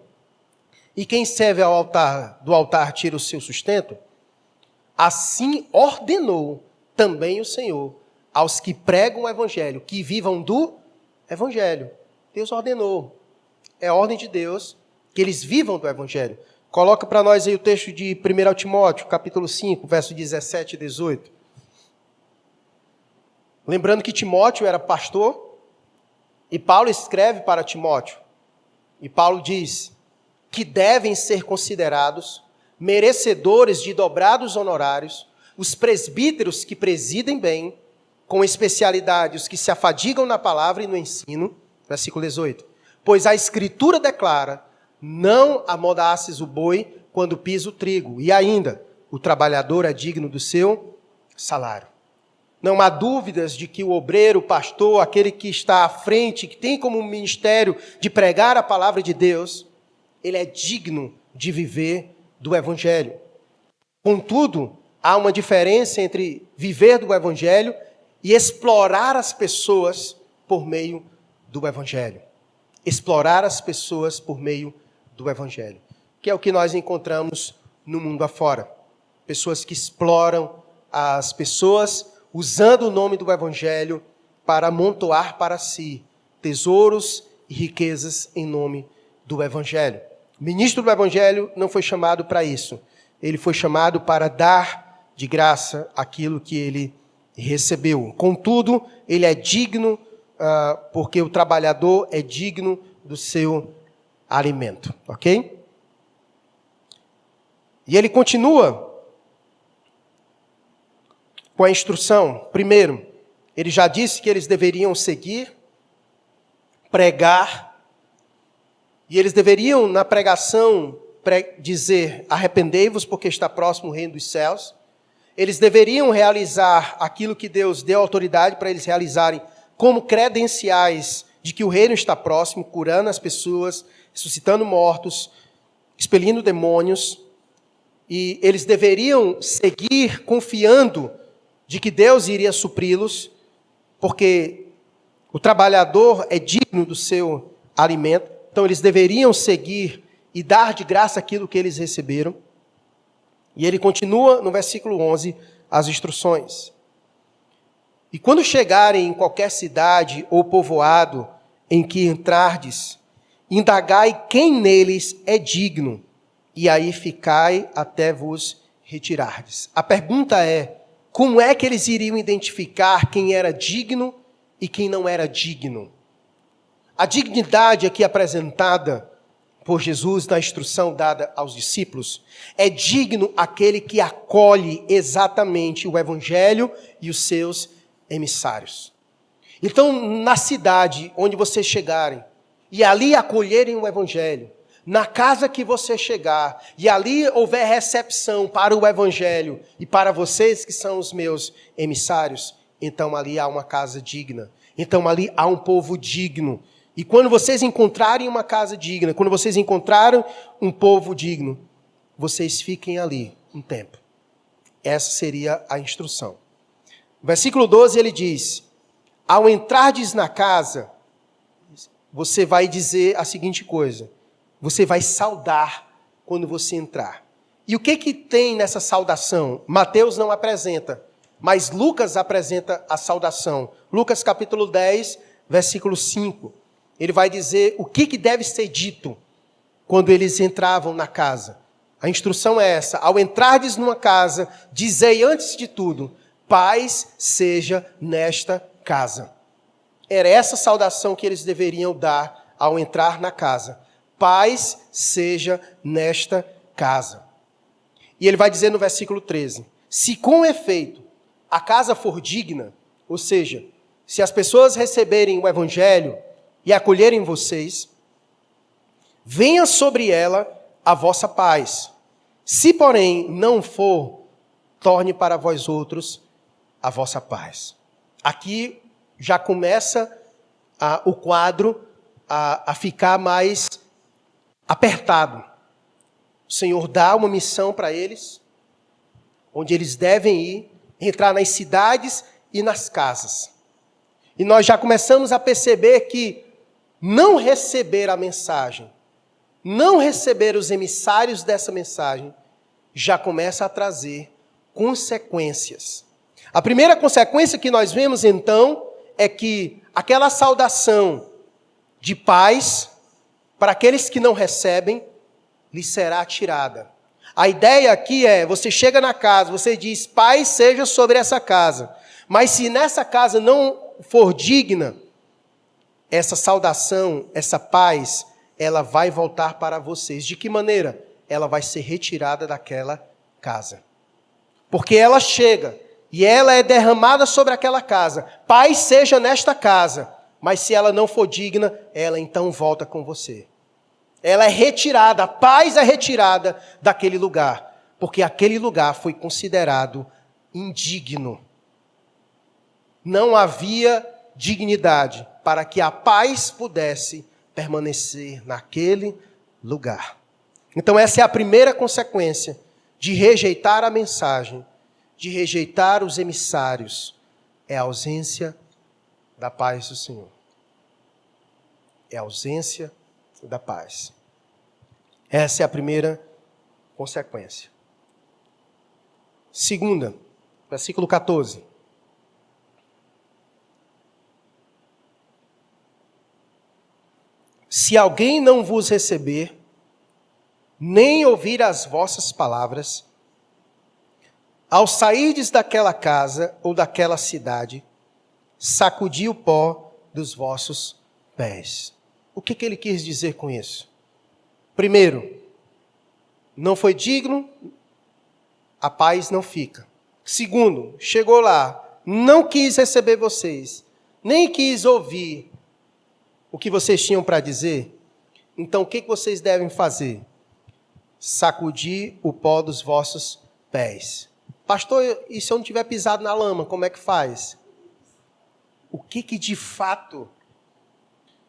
E quem serve do altar tira o seu sustento? Assim ordenou também o Senhor aos que pregam o Evangelho, que vivam do Evangelho. Deus ordenou. É a ordem de Deus que eles vivam do Evangelho. Coloca para nós aí o texto de 1 Timóteo, capítulo 5, verso 17 e 18. Lembrando que Timóteo era pastor, e Paulo escreve para Timóteo. E Paulo diz que devem ser considerados merecedores de dobrados honorários os presbíteros que presidem bem, com especialidade os que se afadigam na palavra e no ensino. Versículo 18. Pois a Escritura declara, não amodasses o boi quando pisa o trigo. E ainda, o trabalhador é digno do seu salário. Não há dúvidas de que o obreiro, o pastor, aquele que está à frente, que tem como ministério de pregar a palavra de Deus, ele é digno de viver do Evangelho. Contudo, há uma diferença entre viver do Evangelho e explorar as pessoas por meio do Evangelho. Explorar as pessoas por meio do Evangelho. Que é o que nós encontramos no mundo afora. Pessoas que exploram as pessoas usando o nome do Evangelho para amontoar para si tesouros e riquezas em nome do Evangelho. O ministro do Evangelho não foi chamado para isso. Ele foi chamado para dar de graça aquilo que ele recebeu. Contudo, ele é digno, porque o trabalhador é digno do seu alimento. Ok? E ele continua com a instrução. Primeiro, ele já disse que eles deveriam seguir, pregar, e eles deveriam, na pregação, dizer, arrependei-vos porque está próximo o reino dos céus. Eles deveriam realizar aquilo que Deus deu autoridade para eles realizarem como credenciais de que o reino está próximo, curando as pessoas, ressuscitando mortos, expelindo demônios. E eles deveriam seguir confiando de que Deus iria supri-los, porque o trabalhador é digno do seu alimento. Então, eles deveriam seguir e dar de graça aquilo que eles receberam. E ele continua no versículo 11, as instruções. E quando chegarem em qualquer cidade ou povoado em que entrardes, indagai quem neles é digno, e aí ficai até vos retirardes. A pergunta é, como é que eles iriam identificar quem era digno e quem não era digno? A dignidade aqui apresentada por Jesus na instrução dada aos discípulos é digno aquele que acolhe exatamente o Evangelho e os seus emissários. Então, na cidade onde vocês chegarem e ali acolherem o Evangelho, na casa que você chegar e ali houver recepção para o Evangelho e para vocês que são os meus emissários, então ali há uma casa digna, então ali há um povo digno. E quando vocês encontrarem uma casa digna, quando vocês encontrarem um povo digno, vocês fiquem ali um tempo. Essa seria a instrução. Versículo 12 ele diz, ao entrardes na casa, você vai dizer a seguinte coisa, você vai saudar quando você entrar. E o que tem nessa saudação? Mateus não apresenta, mas Lucas apresenta a saudação. Lucas capítulo 10, versículo 5. Ele vai dizer o que deve ser dito quando eles entravam na casa. A instrução é essa, ao entrardes numa casa, dizei antes de tudo, paz seja nesta casa. Era essa saudação que eles deveriam dar ao entrar na casa. Paz seja nesta casa. E ele vai dizer no versículo 13, se com efeito a casa for digna, ou seja, se as pessoas receberem o evangelho e acolherem vocês, venha sobre ela a vossa paz. Se, porém, não for, torne para vós outros a vossa paz. Aqui já começa o quadro a ficar mais apertado. O Senhor dá uma missão para eles, onde eles devem ir, entrar nas cidades e nas casas. E nós já começamos a perceber que não receber a mensagem, não receber os emissários dessa mensagem, já começa a trazer consequências. A primeira consequência que nós vemos, então, é que aquela saudação de paz, para aqueles que não recebem, lhe será tirada. A ideia aqui é, você chega na casa, você diz, paz seja sobre essa casa. Mas se nessa casa não for digna, essa saudação, essa paz, ela vai voltar para vocês. De que maneira? Ela vai ser retirada daquela casa. Porque ela chega e ela é derramada sobre aquela casa. Paz seja nesta casa. Mas se ela não for digna, ela então volta com você. Ela é retirada, a paz é retirada daquele lugar. Porque aquele lugar foi considerado indigno. Não havia dignidade para que a paz pudesse permanecer naquele lugar. Então essa é a primeira consequência de rejeitar a mensagem, de rejeitar os emissários, é a ausência da paz do Senhor. É a ausência da paz. Essa é a primeira consequência. Segunda, versículo 14. Se alguém não vos receber, nem ouvir as vossas palavras, ao sairdes daquela casa ou daquela cidade, sacudi o pó dos vossos pés. O que ele quis dizer com isso? Primeiro, não foi digno, a paz não fica. Segundo, chegou lá, não quis receber vocês, nem quis ouvir o que vocês tinham para dizer. Então o que vocês devem fazer? Sacudir o pó dos vossos pés. Pastor, e se eu não tiver pisado na lama, como é que faz? O que de fato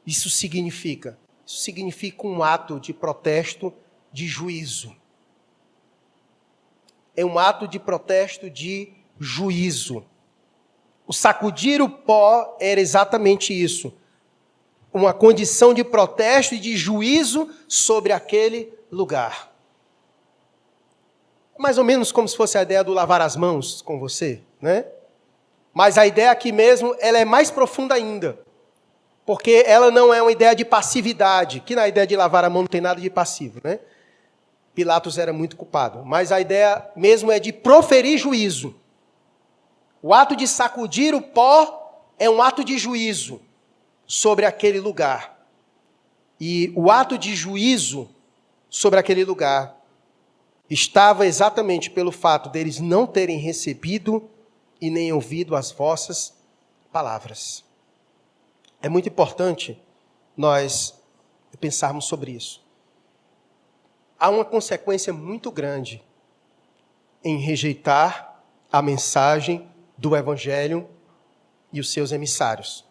isso significa? Isso significa um ato de protesto, de juízo. É um ato de protesto, de juízo. O sacudir o pó era exatamente isso. Uma condição de protesto e de juízo sobre aquele lugar. Mais ou menos como se fosse a ideia do lavar as mãos com você, né? Mas a ideia aqui mesmo, ela é mais profunda ainda. Porque ela não é uma ideia de passividade, que na ideia de lavar a mão não tem nada de passivo, né? Pilatos era muito culpado. Mas a ideia mesmo é de proferir juízo. O ato de sacudir o pó é um ato de juízo sobre aquele lugar. E o ato de juízo sobre aquele lugar estava exatamente pelo fato deles não terem recebido e nem ouvido as vossas palavras. É muito importante nós pensarmos sobre isso. Há uma consequência muito grande em rejeitar a mensagem do Evangelho e os seus emissários.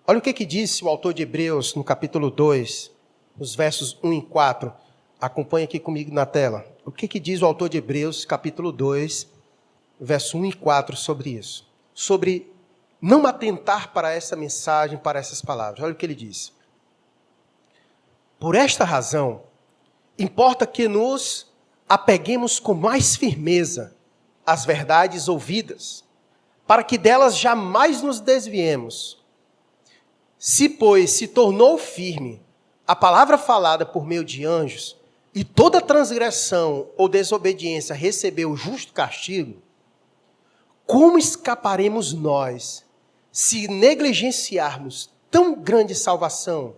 Olha o que disse o autor de Hebreus no capítulo 2, nos versos 1 e 4. Acompanhe aqui comigo na tela. O que diz o autor de Hebreus, capítulo 2, verso 1 e 4 sobre isso? Sobre não atentar para essa mensagem, para essas palavras. Olha o que ele diz. Por esta razão, importa que nos apeguemos com mais firmeza às verdades ouvidas, para que delas jamais nos desviemos. Se, pois, se tornou firme a palavra falada por meio de anjos, e toda transgressão ou desobediência recebeu o justo castigo, como escaparemos nós se negligenciarmos tão grande salvação,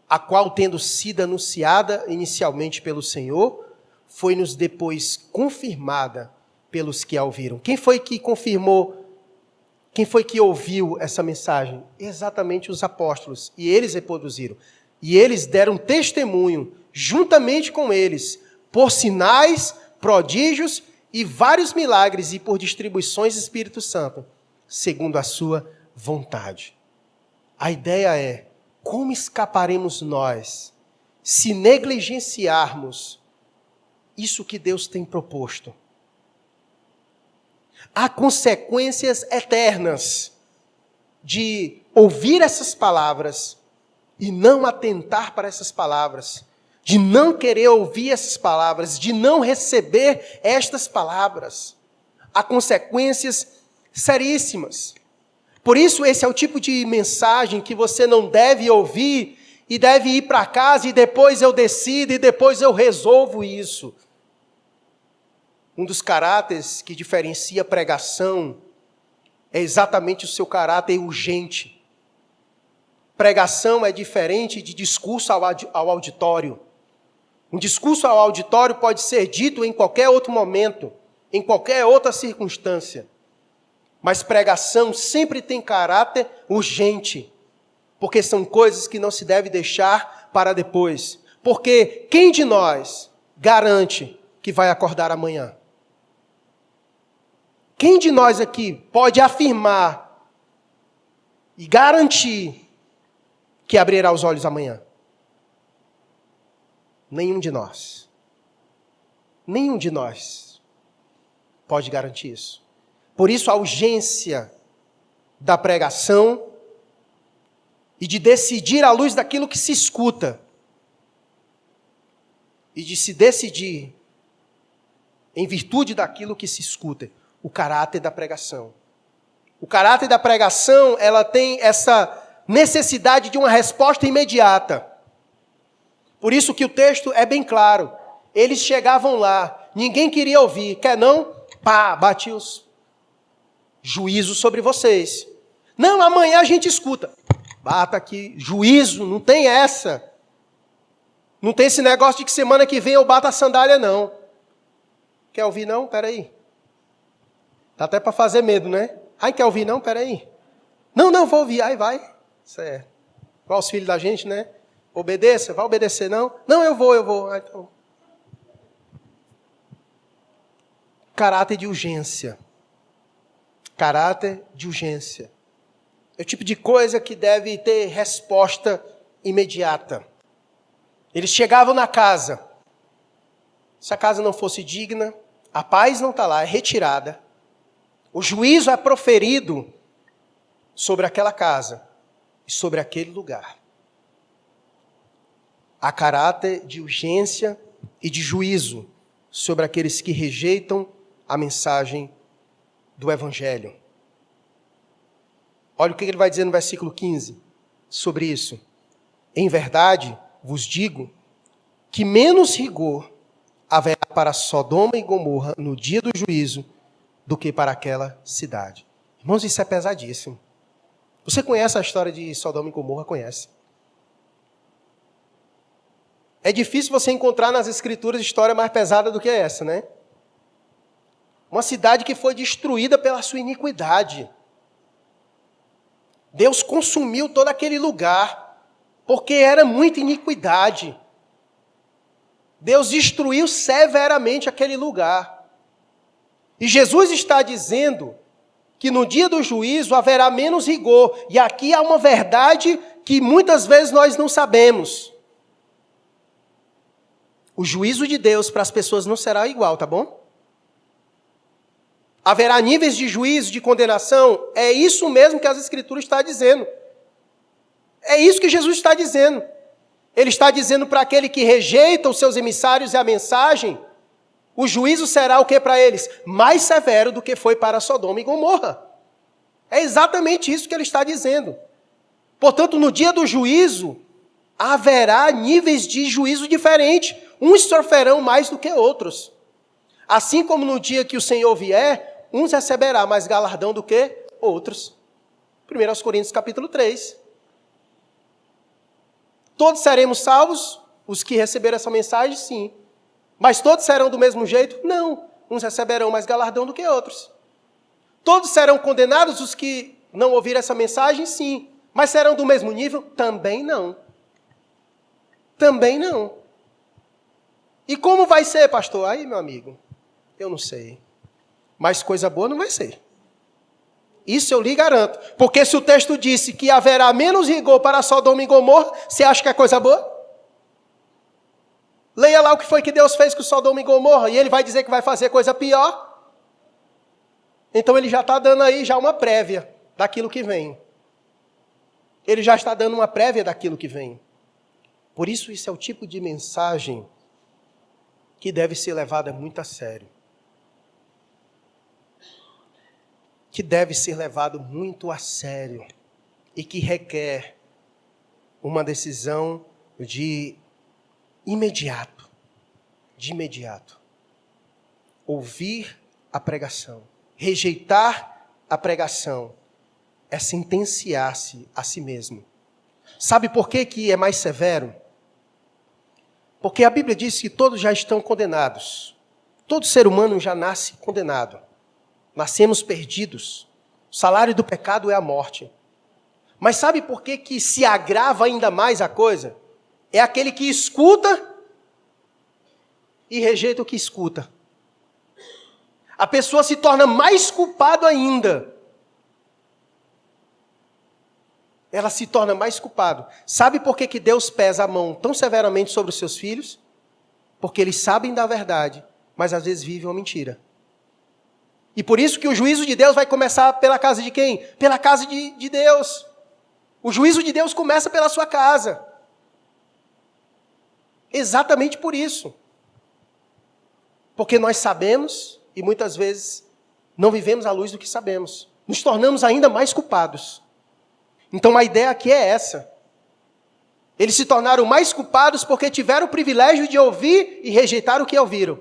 a qual, tendo sido anunciada inicialmente pelo Senhor, foi-nos depois confirmada pelos que a ouviram? Quem foi que confirmou Quem foi que ouviu essa mensagem? Exatamente os apóstolos. E eles reproduziram. E eles deram testemunho, juntamente com eles, por sinais, prodígios e vários milagres e por distribuições do Espírito Santo, segundo a sua vontade. A ideia é, como escaparemos nós se negligenciarmos isso que Deus tem proposto? Há consequências eternas de ouvir essas palavras e não atentar para essas palavras, de não querer ouvir essas palavras, de não receber estas palavras. Há consequências seríssimas. Por isso, esse é o tipo de mensagem que você não deve ouvir e deve ir para casa e depois eu decido e depois eu resolvo isso. Um dos caráteres que diferencia a pregação é exatamente o seu caráter urgente. Pregação é diferente de discurso ao auditório. Um discurso ao auditório pode ser dito em qualquer outro momento, em qualquer outra circunstância. Mas pregação sempre tem caráter urgente, porque são coisas que não se deve deixar para depois. Porque quem de nós garante que vai acordar amanhã? Quem de nós aqui pode afirmar e garantir que abrirá os olhos amanhã? Nenhum de nós. Nenhum de nós pode garantir isso. Por isso a urgência da pregação e de decidir à luz daquilo que se escuta. E de se decidir em virtude daquilo que se escuta. O caráter da pregação. O caráter da pregação, ela tem essa necessidade de uma resposta imediata. Por isso que o texto é bem claro. Eles chegavam lá, ninguém queria ouvir. Quer não? Pá, bate os juízos sobre vocês. Não, amanhã a gente escuta. Bata aqui, juízo, não tem essa. Não tem esse negócio de que semana que vem eu bato a sandália, não. Quer ouvir, não? Peraí. Dá até para fazer medo, né? Ai, quer ouvir, não? Peraí. Não, vou ouvir. Aí vai. Certo. Igual os filhos da gente, né? Obedeça, vai obedecer, não? Não, eu vou. Ah, então. Caráter de urgência. Caráter de urgência. É o tipo de coisa que deve ter resposta imediata. Eles chegavam na casa. Se a casa não fosse digna, a paz não está lá, é retirada. O juízo é proferido sobre aquela casa e sobre aquele lugar. Há caráter de urgência e de juízo sobre aqueles que rejeitam a mensagem do Evangelho. Olha o que ele vai dizer no versículo 15 sobre isso. Em verdade, vos digo que menos rigor haverá para Sodoma e Gomorra no dia do juízo do que para aquela cidade. Irmãos, isso é pesadíssimo. Você conhece a história de Sodoma e Gomorra? Conhece. É difícil você encontrar nas Escrituras história mais pesada do que essa, né? Uma cidade que foi destruída pela sua iniquidade. Deus consumiu todo aquele lugar, porque era muita iniquidade. Deus destruiu severamente aquele lugar. E Jesus está dizendo que no dia do juízo haverá menos rigor. E aqui há uma verdade que muitas vezes nós não sabemos. O juízo de Deus para as pessoas não será igual, tá bom? Haverá níveis de juízo, de condenação. É isso mesmo que as Escrituras estão dizendo. É isso que Jesus está dizendo. Ele está dizendo para aquele que rejeita os seus emissários e a mensagem, o juízo será o que para eles? Mais severo do que foi para Sodoma e Gomorra. É exatamente isso que ele está dizendo. Portanto, no dia do juízo, haverá níveis de juízo diferentes. Uns sofrerão mais do que outros. Assim como no dia que o Senhor vier, uns receberá mais galardão do que outros. 1 Coríntios capítulo 3. Todos seremos salvos? Os que receberam essa mensagem, sim. Mas todos serão do mesmo jeito? Não. Uns receberão mais galardão do que outros. Todos serão condenados, os que não ouviram essa mensagem, sim. Mas serão do mesmo nível? Também não. Também não. E como vai ser, pastor? Aí, meu amigo, eu não sei. Mas coisa boa não vai ser. Isso eu lhe garanto. Porque se o texto disse que haverá menos rigor para Sodoma e Gomorra, você acha que é coisa boa? Leia lá o que foi que Deus fez com Sodoma e Gomorra, e ele vai dizer que vai fazer coisa pior. Então ele já está dando aí já uma prévia daquilo que vem. Ele já está dando uma prévia daquilo que vem. Por isso é o tipo de mensagem que deve ser levada muito a sério. Que deve ser levado muito a sério. E que requer uma decisão de imediato. De imediato. Ouvir a pregação. Rejeitar a pregação é sentenciar-se a si mesmo. Sabe por que é mais severo? Porque a Bíblia diz que todos já estão condenados. Todo ser humano já nasce condenado. Nascemos perdidos. O salário do pecado é a morte. Mas sabe por que se agrava ainda mais a coisa? É aquele que escuta e rejeita o que escuta. A pessoa se torna mais culpada ainda. Ela se torna mais culpada. Sabe por que Deus pesa a mão tão severamente sobre os seus filhos? Porque eles sabem da verdade, mas às vezes vivem uma mentira. E por isso que o juízo de Deus vai começar pela casa de quem? Pela casa de Deus. O juízo de Deus começa pela sua casa. Exatamente por isso. Porque nós sabemos e muitas vezes não vivemos à luz do que sabemos. Nos tornamos ainda mais culpados. Então a ideia aqui é essa. Eles se tornaram mais culpados porque tiveram o privilégio de ouvir e rejeitar o que ouviram.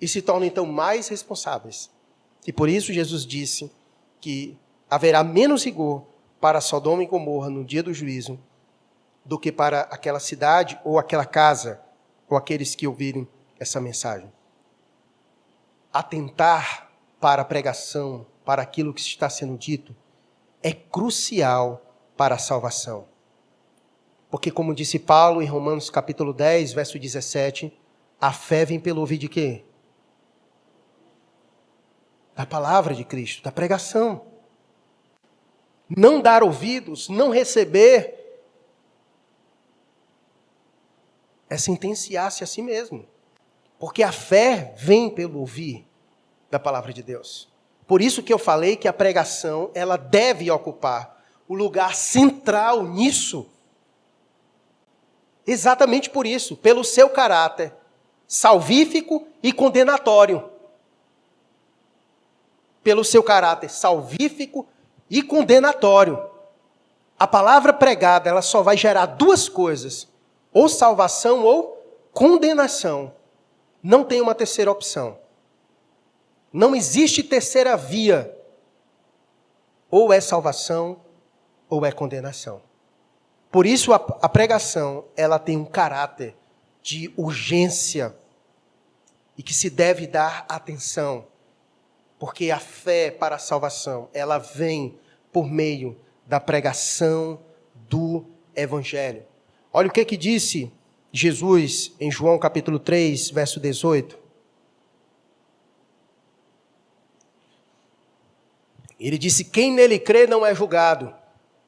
E se tornam então mais responsáveis. E por isso Jesus disse que haverá menos rigor para Sodoma e Gomorra no dia do juízo do que para aquela cidade ou aquela casa ou aqueles que ouvirem essa mensagem. Atentar para a pregação, para aquilo que está sendo dito, é crucial para a salvação. Porque, como disse Paulo em Romanos capítulo 10, verso 17, a fé vem pelo ouvir de quê? Da palavra de Cristo, da pregação. Não dar ouvidos, não receber, é sentenciar-se a si mesmo. Porque a fé vem pelo ouvir da palavra de Deus. Por isso que eu falei que a pregação, ela deve ocupar o lugar central nisso. Exatamente por isso, pelo seu caráter salvífico e condenatório. Pelo seu caráter salvífico e condenatório. A palavra pregada, ela só vai gerar duas coisas: ou salvação ou condenação. Não tem uma terceira opção. Não existe terceira via. Ou é salvação ou é condenação. Por isso a pregação, ela tem um caráter de urgência e que se deve dar atenção. Porque a fé para a salvação, ela vem por meio da pregação do Evangelho. Olha o que disse Jesus em João capítulo 3, verso 18. Ele disse: quem nele crê não é julgado.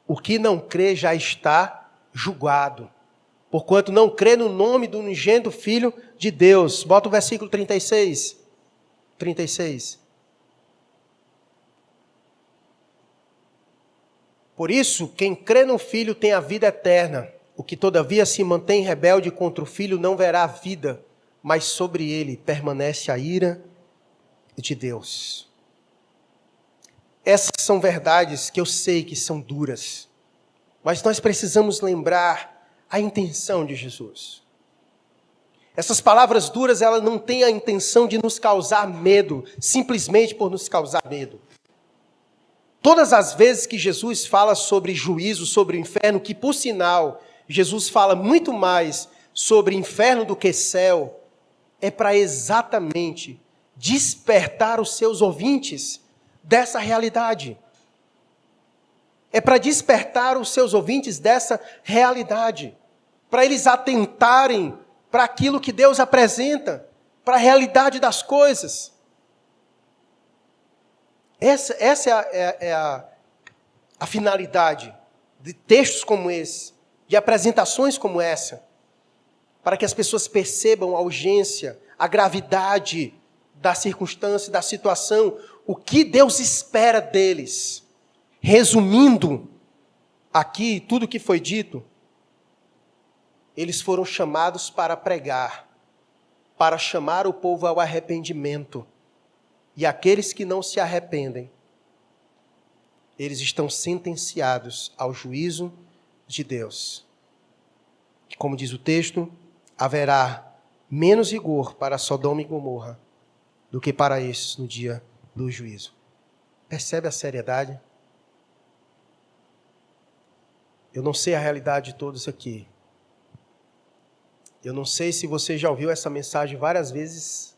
O que não crê já está julgado. Porquanto não crê no nome do unigênito Filho de Deus. Bota o versículo 36. 36. Por isso, quem crê no Filho tem a vida eterna. O que todavia se mantém rebelde contra o Filho não verá a vida, mas sobre ele permanece a ira de Deus. Essas são verdades que eu sei que são duras, mas nós precisamos lembrar a intenção de Jesus. Essas palavras duras, elas não têm a intenção de nos causar medo, simplesmente por nos causar medo. Todas as vezes que Jesus fala sobre juízo, sobre o inferno, que por sinal, Jesus fala muito mais sobre inferno do que céu, é para exatamente despertar os seus ouvintes dessa realidade. É para despertar os seus ouvintes dessa realidade. Para eles atentarem para aquilo que Deus apresenta, para a realidade das coisas. Essa é a finalidade de textos como esse, de apresentações como essa, para que as pessoas percebam a urgência, a gravidade da circunstância, da situação, o que Deus espera deles. Resumindo aqui tudo o que foi dito, eles foram chamados para pregar, para chamar o povo ao arrependimento. E aqueles que não se arrependem, eles estão sentenciados ao juízo de Deus. E como diz o texto, haverá menos rigor para Sodoma e Gomorra do que para esses no dia do juízo. Percebe a seriedade? Eu não sei a realidade de todos aqui. Eu não sei se você já ouviu essa mensagem várias vezes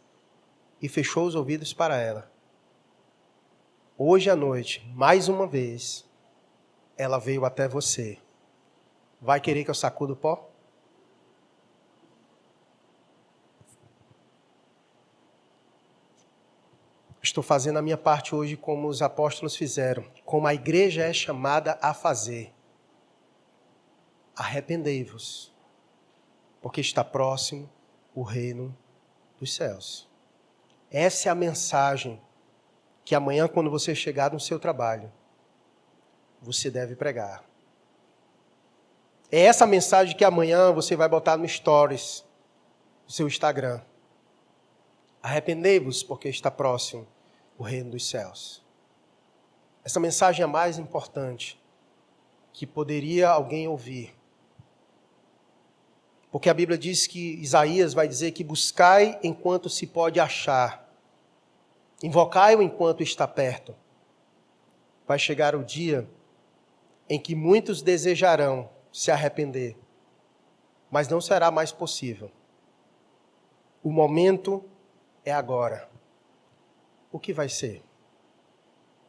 e fechou os ouvidos para ela. Hoje à noite, mais uma vez, ela veio até você. Vai querer que eu sacuda o pó? Estou fazendo a minha parte hoje como os apóstolos fizeram, como a igreja é chamada a fazer. Arrependei-vos, porque está próximo o reino dos céus. Essa é a mensagem que amanhã, quando você chegar no seu trabalho, você deve pregar. É essa mensagem que amanhã você vai botar no Stories do seu Instagram. Arrependei-vos, porque está próximo o reino dos céus. Essa mensagem é a mais importante que poderia alguém ouvir. Porque a Bíblia diz que Isaías vai dizer que buscai enquanto se pode achar. Invocai-o enquanto está perto. Vai chegar o dia em que muitos desejarão se arrepender, mas não será mais possível. O momento é agora. O que vai ser?